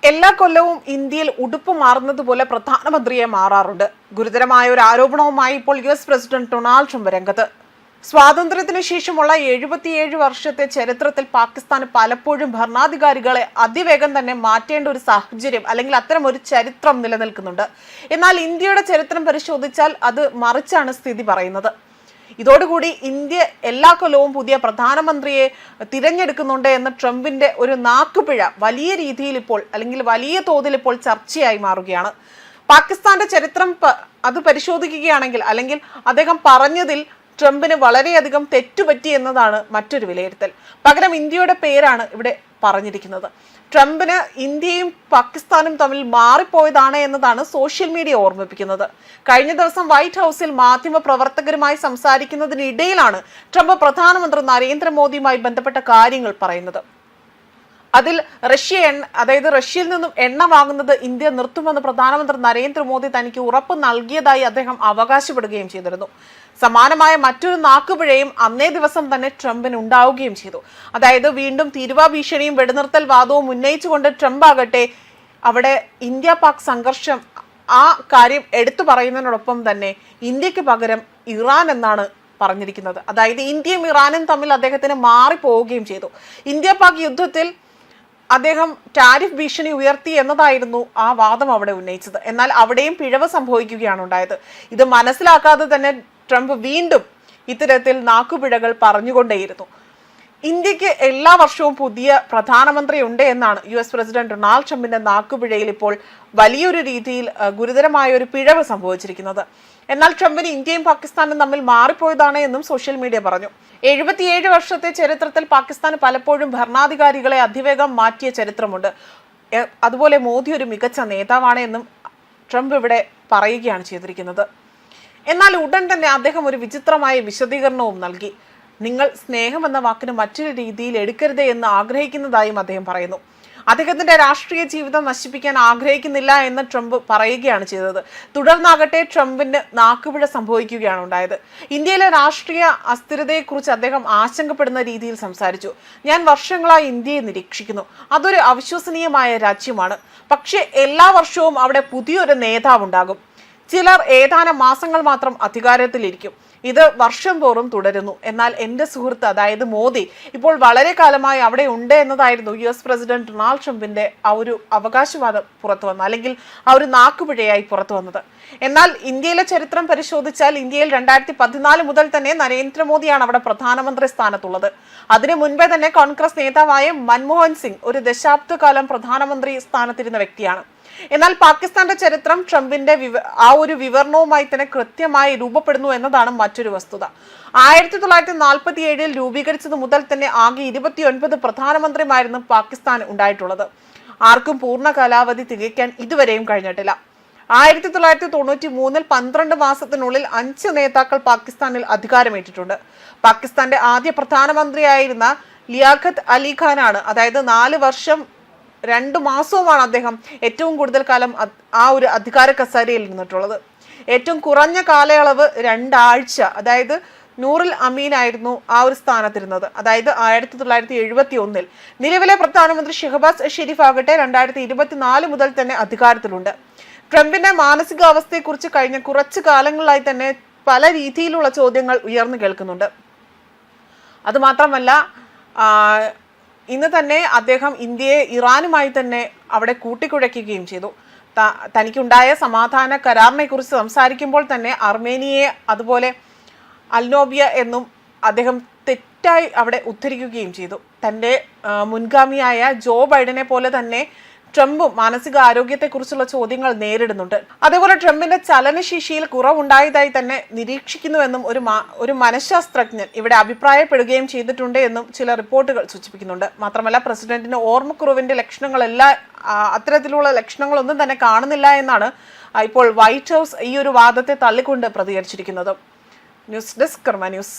എല്ലാ കൊല്ലവും ഇന്ത്യയിൽ ഉടുപ്പ് മാറുന്നതുപോലെ പ്രധാനമന്ത്രിയെ മാറാറുണ്ട്. ഗുരുതരമായ ഒരു ആരോപണവുമായി ഇപ്പോൾ US പ്രസിഡന്റ് ഡൊണാൾഡ് ട്രംപ് രംഗത്ത്. സ്വാതന്ത്ര്യത്തിന് ശേഷമുള്ള 77 വർഷത്തെ ചരിത്രത്തിൽ പാകിസ്ഥാന് പലപ്പോഴും ഭരണാധികാരികളെ അതിവേഗം തന്നെ മാറ്റേണ്ട ഒരു സാഹചര്യം അല്ലെങ്കിൽ അത്തരം ഒരു ചരിത്രം നിലനിൽക്കുന്നുണ്ട്. എന്നാൽ ഇന്ത്യയുടെ ചരിത്രം പരിശോധിച്ചാൽ അത് മറിച്ചാണ് സ്ഥിതി പറയുന്നത്. ഇതോടുകൂടി ഇന്ത്യ എല്ലാ കൊല്ലവും പുതിയ പ്രധാനമന്ത്രിയെ തിരഞ്ഞെടുക്കുന്നുണ്ട് എന്ന ട്രംപിന്റെ ഒരു നാക്കുപിഴ വലിയ രീതിയിൽ ഇപ്പോൾ അല്ലെങ്കിൽ വലിയ തോതിൽ ഇപ്പോൾ ചർച്ചയായി മാറുകയാണ്. പാകിസ്ഥാന്റെ ചരിത്രം അത് പരിശോധിക്കുകയാണെങ്കിൽ അല്ലെങ്കിൽ അദ്ദേഹം പറഞ്ഞതിൽ ട്രംപിന് വളരെയധികം തെറ്റുപറ്റി എന്നതാണ് മറ്റൊരു വിലയിരുത്തൽ. പകരം ഇന്ത്യയുടെ പേരാണ് ഇവിടെ പറഞ്ഞിരിക്കുന്നത്. ട്രംപിന് ഇന്ത്യയും പാകിസ്ഥാനും തമ്മിൽ മാറിപ്പോയതാണ് എന്നതാണ് സോഷ്യൽ മീഡിയ ഓർമ്മിപ്പിക്കുന്നത്. കഴിഞ്ഞ ദിവസം വൈറ്റ് ഹൗസിൽ മാധ്യമ പ്രവർത്തകരുമായി സംസാരിക്കുന്നതിനിടയിലാണ് ട്രംപ് പ്രധാനമന്ത്രി നരേന്ദ്രമോദിയുമായി ബന്ധപ്പെട്ട കാര്യങ്ങൾ പറയുന്നത്. അതിൽ റഷ്യയിൽ നിന്നും എണ്ണ വാങ്ങുന്നത് ഇന്ത്യ നിർത്തുമെന്ന് പ്രധാനമന്ത്രി നരേന്ദ്രമോദി തനിക്ക് ഉറപ്പ് നൽകിയതായി അദ്ദേഹം അവകാശപ്പെടുകയും ചെയ്തിരുന്നു. സമാനമായ മറ്റൊരു നാക്കുപിഴയും അന്നേ ദിവസം തന്നെ ട്രംപിന് ഉണ്ടാവുകയും ചെയ്തു. അതായത് വീണ്ടും തീരുവ ഭീഷണിയും വെടിനിർത്തൽ വാദവും ഉന്നയിച്ചുകൊണ്ട് ട്രംപ് ആകട്ടെ അവിടെ ഇന്ത്യ പാക് സംഘർഷം ആ കാര്യം എടുത്തു പറയുന്നതിനോടൊപ്പം തന്നെ ഇന്ത്യക്ക് പകരം ഇറാൻ എന്നാണ് പറഞ്ഞിരിക്കുന്നത്. അതായത് ഇന്ത്യയും ഇറാനും തമ്മിൽ അദ്ദേഹത്തിന് മാറിപ്പോവുകയും ചെയ്തു. ഇന്ത്യ പാക് യുദ്ധത്തിൽ അദ്ദേഹം ടാരിഫ് ഭീഷണി ഉയർത്തി എന്നതായിരുന്നു ആ വാദം അവിടെ ഉന്നയിച്ചത്. എന്നാൽ അവിടെയും പിഴവ് സംഭവിക്കുകയാണ് ഉണ്ടായത്. ഇത് മനസ്സിലാക്കാതെ തന്നെ ട്രംപ് വീണ്ടും ഇത്തരത്തിൽ നാക്കുപിഴകൾ പറഞ്ഞുകൊണ്ടേയിരുന്നു. ഇന്ത്യക്ക് എല്ലാ വർഷവും പുതിയ പ്രധാനമന്ത്രി ഉണ്ട് എന്നാണ് US പ്രസിഡന്റ് ഡൊണാൾഡ് ട്രംപിന്റെ നാക്കുപിഴയിൽ ഇപ്പോൾ വലിയൊരു രീതിയിൽ ഗുരുതരമായ ഒരു പിഴവ് സംഭവിച്ചിരിക്കുന്നത്. എന്നാൽ ട്രംപിന് ഇന്ത്യയും പാകിസ്ഥാനും തമ്മിൽ മാറിപ്പോയതാണ് എന്നും സോഷ്യൽ മീഡിയ പറഞ്ഞു. 77 വർഷത്തെ ചരിത്രത്തിൽ പാകിസ്ഥാന് പലപ്പോഴും ഭരണാധികാരികളെ അതിവേഗം മാറ്റിയ ചരിത്രമുണ്ട്. അതുപോലെ മോദി ഒരു മികച്ച നേതാവാണ് എന്നും ട്രംപ് ഇവിടെ പറയുകയാണ് ചെയ്തിരിക്കുന്നത്. എന്നാൽ ഉടൻ തന്നെ അദ്ദേഹം ഒരു വിചിത്രമായ വിശദീകരണവും നൽകി. നിങ്ങൾ സ്നേഹം എന്ന വാക്കിന് മറ്റൊരു രീതിയിൽ എടുക്കരുത് എന്ന് ആഗ്രഹിക്കുന്നതായും അദ്ദേഹം പറയുന്നു. അദ്ദേഹത്തിന്റെ രാഷ്ട്രീയ ജീവിതം നശിപ്പിക്കാൻ ആഗ്രഹിക്കുന്നില്ല എന്ന് ട്രംപ് പറയുകയാണ് ചെയ്തത്. തുടർന്നാകട്ടെ ട്രംപിന് നാക്കുപിഴ സംഭവിക്കുകയാണ് ഉണ്ടായത്. ഇന്ത്യയിലെ രാഷ്ട്രീയ അസ്ഥിരതയെക്കുറിച്ച് അദ്ദേഹം ആശങ്കപ്പെടുന്ന രീതിയിൽ സംസാരിച്ചു. ഞാൻ വർഷങ്ങളായി ഇന്ത്യയെ നിരീക്ഷിക്കുന്നു. അതൊരു അവിശ്വസനീയമായ രാജ്യമാണ്. പക്ഷേ എല്ലാ വർഷവും അവിടെ പുതിയൊരു നേതാവുണ്ടാകും. ചിലർ ഏതാനും മാസങ്ങൾ മാത്രം അധികാരത്തിലിരിക്കും. ഇത് വർഷം തോറും തുടരുന്നു. എന്നാൽ എൻ്റെ സുഹൃത്ത് അതായത് മോദി ഇപ്പോൾ വളരെ കാലമായി അവിടെ ഉണ്ട് എന്നതായിരുന്നു US പ്രസിഡന്റ് ഡൊണാൾഡ് ട്രംപിന്റെ ആ ഒരു അവകാശവാദം പുറത്തു വന്നത് അല്ലെങ്കിൽ ആ ഒരു നാക്കുപിഴയായി പുറത്തു വന്നത്. എന്നാൽ ഇന്ത്യയിലെ ചരിത്രം പരിശോധിച്ചാൽ ഇന്ത്യയിൽ 2014 മുതൽ തന്നെ നരേന്ദ്രമോദിയാണ് അവിടെ പ്രധാനമന്ത്രി സ്ഥാനത്തുള്ളത്. അതിനു മുൻപേ തന്നെ കോൺഗ്രസ് നേതാവായ മൻമോഹൻ സിംഗ് ഒരു ദശാബ്ദകാലം പ്രധാനമന്ത്രി സ്ഥാനത്തിരുന്ന വ്യക്തിയാണ്. എന്നാൽ പാകിസ്ഥാന്റെ ചരിത്രം ട്രംപിന്റെ ആ ഒരു വിവരണവുമായി തന്നെ കൃത്യമായി രൂപപ്പെടുന്നു എന്നതാണ് മറ്റൊരു വസ്തുത. 1947 രൂപീകരിച്ചത് മുതൽ തന്നെ ആകെ 29 പ്രധാനമന്ത്രിമായിരുന്നു പാകിസ്ഥാൻ ഉണ്ടായിട്ടുള്ളത്. ആർക്കും പൂർണ്ണ കാലാവധി തികയ്ക്കാൻ ഇതുവരെയും കഴിഞ്ഞിട്ടില്ല. 1993 12 മാസത്തിനുള്ളിൽ 5 നേതാക്കൾ പാകിസ്ഥാനിൽ അധികാരമേറ്റിട്ടുണ്ട്. പാകിസ്ഥാന്റെ ആദ്യ പ്രധാനമന്ത്രിയായിരുന്ന ലിയാഖത്ത് അലി ഖാനാണ്, അതായത് 4 വർഷം 2 മാസവുമാണ് അദ്ദേഹം ഏറ്റവും കൂടുതൽ കാലം ആ ഒരു അധികാര കസേരയിൽ ഇരുന്നിട്ടുള്ളത്. ഏറ്റവും കുറഞ്ഞ കാലയളവ് 2 ആഴ്ച, അതായത് നൂറുൽ അമീൻ ആയിരുന്നു ആ ഒരു സ്ഥാനത്തിരുന്നത്, അതായത് 1971. നിലവിലെ പ്രധാനമന്ത്രി ഷെഹബാസ് ഷെരീഫ് ആകട്ടെ 2024 മുതൽ തന്നെ അധികാരത്തിലുണ്ട്. ട്രംപിന്റെ മാനസികാവസ്ഥയെക്കുറിച്ച് കഴിഞ്ഞ കുറച്ചു കാലങ്ങളായി തന്നെ പല രീതിയിലുള്ള ചോദ്യങ്ങൾ ഉയർന്നു കേൾക്കുന്നുണ്ട്. അതുമാത്രമല്ല ഇന്ന് തന്നെ അദ്ദേഹം ഇന്ത്യയെ ഇറാനുമായി തന്നെ അവിടെ കൂട്ടിക്കുഴയ്ക്കുകയും ചെയ്തു. തനിക്കുണ്ടായ സമാധാന കരാറിനെ കുറിച്ച് സംസാരിക്കുമ്പോൾ തന്നെ അർമേനിയയെ അതുപോലെ അൽനോബിയ എന്നും അദ്ദേഹം തെറ്റായി അവിടെ ഉദ്ധരിക്കുകയും ചെയ്തു. തൻ്റെ മുൻഗാമിയായ ജോ ബൈഡനെ പോലെ തന്നെ ട്രംപും മാനസിക ആരോഗ്യത്തെക്കുറിച്ചുള്ള ചോദ്യങ്ങൾ നേരിടുന്നുണ്ട്. അതേപോലെ ട്രംപിന്റെ ചലനശേഷിയിൽ കുറവുണ്ടായതായി തന്നെ നിരീക്ഷിക്കുന്നുവെന്നും ഒരു മനഃശാസ്ത്രജ്ഞൻ ഇവിടെ അഭിപ്രായപ്പെടുകയും ചെയ്തിട്ടുണ്ട് എന്നും ചില റിപ്പോർട്ടുകൾ സൂചിപ്പിക്കുന്നുണ്ട്. മാത്രമല്ല പ്രസിഡന്റിന് ഓർമ്മക്കുറവിന്റെ ലക്ഷണങ്ങളെല്ലാം അത്തരത്തിലുള്ള ലക്ഷണങ്ങളൊന്നും തന്നെ കാണുന്നില്ല എന്നാണ് ഇപ്പോൾ വൈറ്റ് ഹൗസ് ഈ ഒരു വാദത്തെ തള്ളിക്കൊണ്ട് പ്രതികരിച്ചിരിക്കുന്നത്. ന്യൂസ് ഡെസ്ക് കർമ്മ ന്യൂസ്.